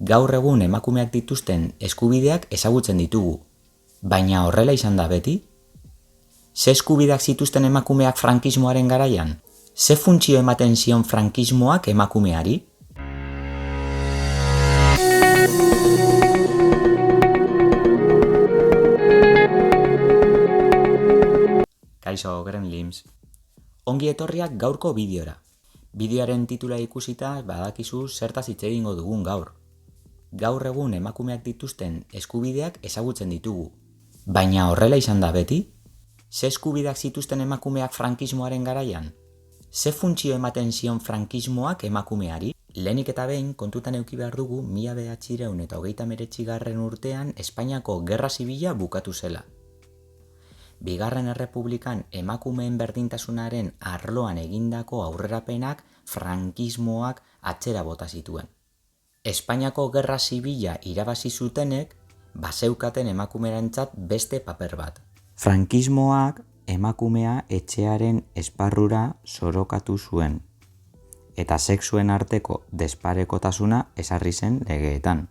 Gaur egun emakumeak dituzten eskubideak ezagutzen ditugu, baina horrela izan da beti? Ze eskubideak zituzten emakumeak frankismoaren garaian? Ze funtzio ematen zion frankismoak emakumeari? Kaixo, Gremlins. Ongi etorriak gaurko bideora. Bideoaren titula ikusita badakizu zertaz hitz egingo dugun gaur. Gaur egun emakumeak dituzten eskubideak ezagutzen ditugu. Baina horrela izan da beti? Ze eskubideak zituzten emakumeak frankismoaren garaian? Ze funtzio ematen zion frankismoak emakumeari? Lehenik eta behin kontutan eduki behar dugu 1939 urtean Espainiako Gerra Zibila bukatu zela. Bigarren Errepublikan emakumeen berdintasunaren arloan egindako aurrerapenak frankismoak atzera bota zituen. Espainiako Gerra Zibila irabazi zutenek bazeukaten emakumearentzat beste paper bat. Frankismoak emakumea etxearen esparrura zorokatu zuen, eta sexuen arteko desparekotasuna ezarri zen legeetan.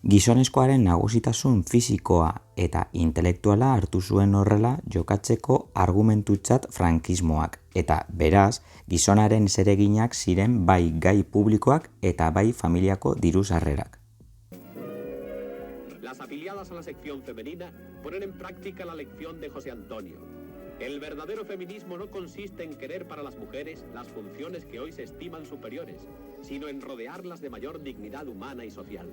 Gizonezkoaren nagusitasun fisikoa eta intelektuala hartu zuen horrela jokatzeko argumentutzat frankismoak, eta beraz, gizonaren zereginak ziren bai gai publikoak eta bai familiako diru-sarrerak. Las afiliadas a la sección femenina ponen en práctica la lección de José Antonio. El verdadero feminismo no consiste en querer para las mujeres las funciones que hoy se estiman superiores, sino en rodearlas de mayor dignidad humana y social.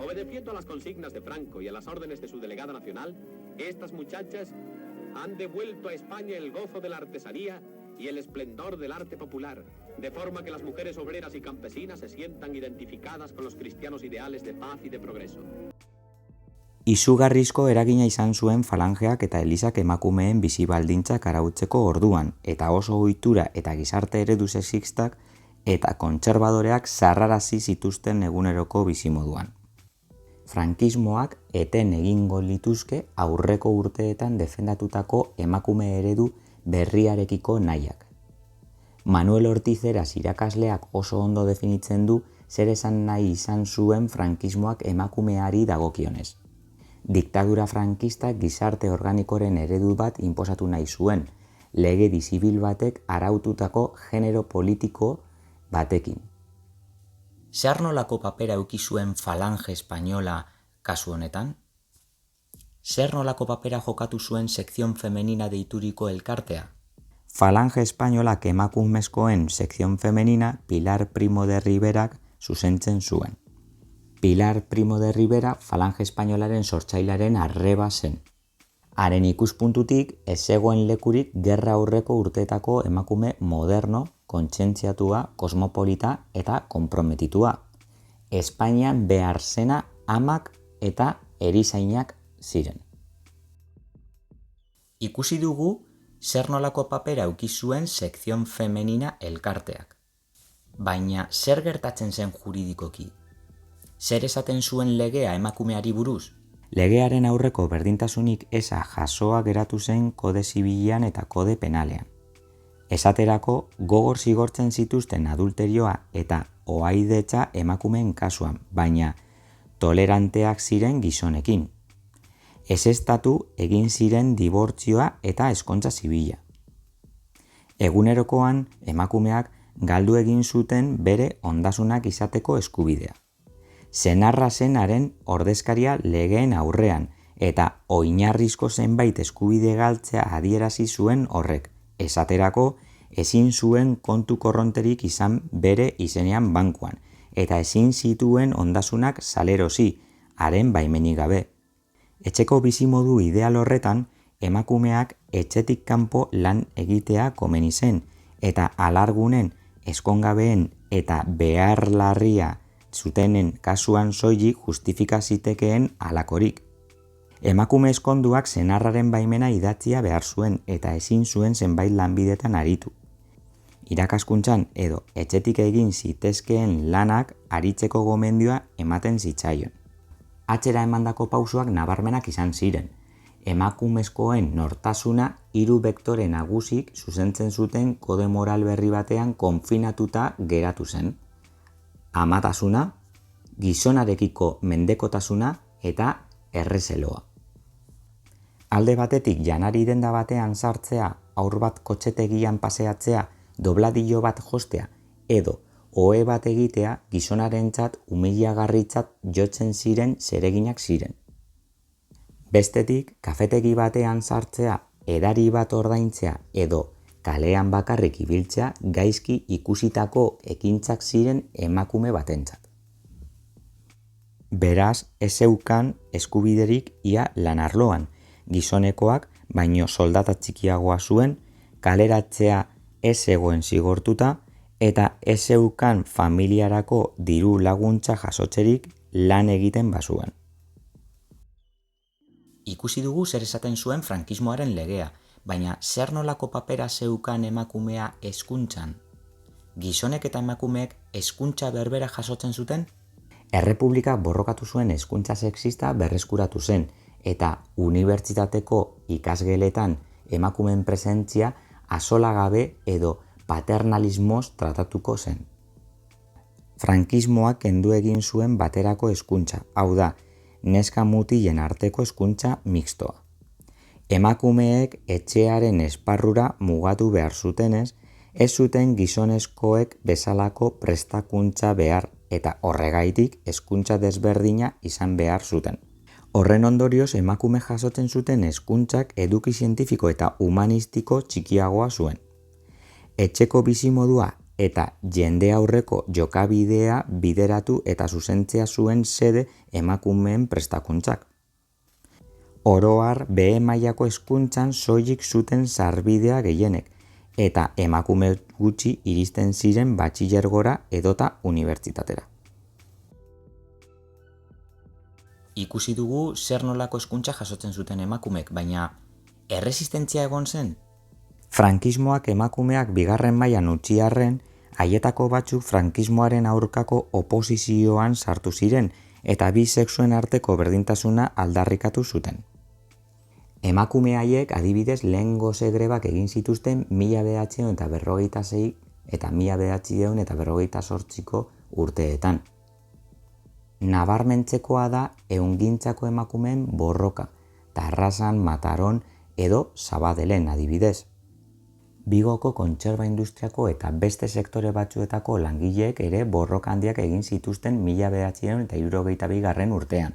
Obedeciendo a las consignas de Franco y a las órdenes de su delegada nacional, estas muchachas han devuelto a España el gozo de la artesanía y el esplendor del arte popular, de forma que las mujeres obreras y campesinas se sientan identificadas con los cristianos ideales de paz y de progreso. Izugarrizko eragina izan zuen falangeak eta elizak emakumeen bizi baldintzak arautzeko orduan, eta oso ohitura eta gizarte eredu sexistak eta kontserbadoreak zarrarazi zituzten eguneroko bizimoduan. Frankismoak eten egingo lituzke aurreko urteetan defendatutako emakume eredu berriarekiko nahiak. Manuel Ortiz Heras irakasleak oso ondo definitzen du zer esan nahi izan zuen frankismoak emakumeari dagokionez. Diktadura frankistak gizarte organikoren eredu bat inposatu nahi zuen, legedi zibil batek araututako genero politiko batekin. Zer nolako papera eduki zuen falange espainola kasu honetan? Zer nolako papera jokatu zuen sekzion femenina deituriko elkartea? Falange espainolak emakumezkoen sekzion femenina Pilar Primo de Riverak zuzentzen zuen. Pilar Primo de Rivera falange espainolaren sortzailaren arreba zen. Haren ikuspuntutik ez zegoen lekurik gerra aurreko urteetako emakume moderno, kontsentziatua, kosmopolita eta konprometitua. Espainian behar zena amak eta erizainak ziren. Ikusi dugu zer nolako papera eduki zuen sekzion femenina elkarteak. Baina zer gertatzen zen juridikoki? Zer esaten zuen legea emakumeari buruz? Legearen aurreko berdintasunik eza jasoa geratu zen kode zibilean eta kode penalean. Esaterako gogor zigortzen zituzten adulterioa eta ohaidetza emakumeen kasuan, baina toleranteak ziren gizonekin. Ezeztatu egin ziren dibortzioa eta ezkontza zibila. Egunerokoan emakumeak galdu egin zuten bere ondasunak izateko eskubidea. Senarra zen haren ordezkaria legeen aurrean, eta oinarrizko zenbait eskubide galtzea adierazi zuen horrek. Esaterako, ezin zuen kontu korronterik izan bere izenean bankuan, eta ezin zituen ondasunak salerosi, haren baimenik gabe. Etxeko bizimodu ideal horretan, emakumeak etxetik kanpo lan egitea komeni zen, eta alargunen, eskongabeen eta beharlarria zutenen kasuan soilik justifika zitekeen halakorik. Emakume eskonduak senarraren baimena idatzia behar zuen eta ezin zuen zenbait lanbidetan aritu. Irakaskuntzan edo etxetik egin zitezkeen lanak aritzeko gomendioa ematen zitzaion. Atzera emandako pausoak nabarmenak izan ziren. Emakumezkoen nortasuna 3 bektore nagusik zuzentzen zuten kode moral berri batean konfinatuta geratu zen. Amatasuna, gizonarekiko mendekotasuna eta errezeloa. Alde batetik janari denda batean sartzea, haur bat kotxetegian paseatzea, dobladillo bat jostea, edo ohe bat egitea gizonarentzat humiliagarritzat jotzen ziren zereginak ziren. Bestetik, kafetegi batean sartzea, edari bat ordaintzea edo kalean bakarrik ibiltzea gaizki ikusitako ekintzak ziren emakume batentzat. Beraz, ez zeukan eskubiderik ia lan arloan, gizonekoak baino soldata txikiagoa zuen, kaleratzea ez zegoen zigortuta eta ez zeukan familiarako diru laguntza jasotzerik lan egiten bazuen. Ikusi dugu zer esaten zuen frankismoaren legea, baina zer nolako papera zeukan emakumea hezkuntzan? Gizonek eta emakumeek hezkuntza berbera jasotzen zuten? Errepublika borrokatu zuen hezkuntza sexista berreskuratu zen, eta unibertsitateko ikasgeletan emakumeen presentzia axolagabe edo paternalismoz tratatuko zen. Frankismoak kendu egin zuen baterako hezkuntza, hau da, neska mutilen arteko hezkuntza mixtoa. Emakumeek etxearen esparrura mugatu behar zutenez, ez zuten gizonezkoek bezalako prestakuntza behar eta horregaitik hezkuntza desberdina izan behar zuten. Horren ondorioz emakume jasotzen zuten hezkuntzak eduki zientifiko eta humanistiko txikiagoa zuen. Etxeko bizimodua eta jende aurreko jokabidea bideratu eta zuzentzea zuen xede emakumeen prestakuntzak. Oro har behe mailako hezkuntzan soilik zuten sarbidea gehienek, eta emakume gutxi iristen ziren batxilergora edota unibertsitatera. Ikusi dugu zer nolako hezkuntza jasotzen zuten emakumek, baina erresistentzia egon zen? Frankismoak emakumeak bigarren mailan utzi arren, haietako batzuk frankismoaren aurkako oposizioan sartu ziren eta bi sexuen arteko berdintasuna aldarrikatu zuten. Emakume haiek adibidez lehengo grebak egin zituzten 1946 eta 1948ko urteetan. Nabarmentzekoa da ehungintzako emakumeen borroka, Tarrasan, Mataron edo Sabadellen adibidez. Bigoko kontserba industriako eta beste sektore batzuetako langileek ere borroka handiak egin zituzten 1962 urtean.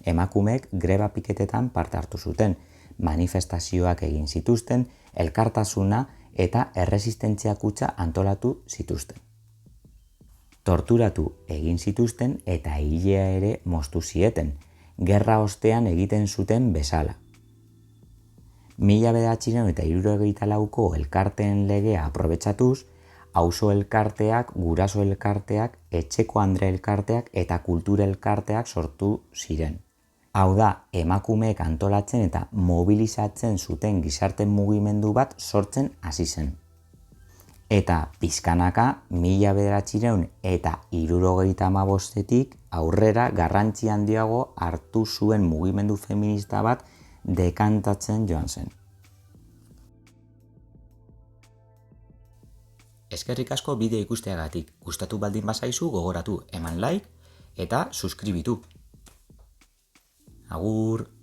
Emakumeek greba piketetan parte hartu zuten, manifestazioak egin zituzten, elkartasuna eta erresistentzia kutxa antolatu zituzten. Torturatu egin zituzten eta hilea ere moztu zieten, gerra ostean egiten zuten bezala. 1964ko elkarteen legea aprobetxatuz, auzo elkarteak, guraso elkarteak, etxeko andre elkarteak eta kultura elkarteak sortu ziren. Hau da, emakumeek antolatzen eta mobilizatzen zuten gizarte mugimendu bat sortzen hasi zen. Eta pizkanaka 1975etik aurrera garrantzi handiago hartu zuen mugimendu feminista bat dekantatzen joan zen. Eskerrik asko bideo ikusteagatik. Gustatu baldin bazaizu gogoratu eman like eta suskribitu. Agur!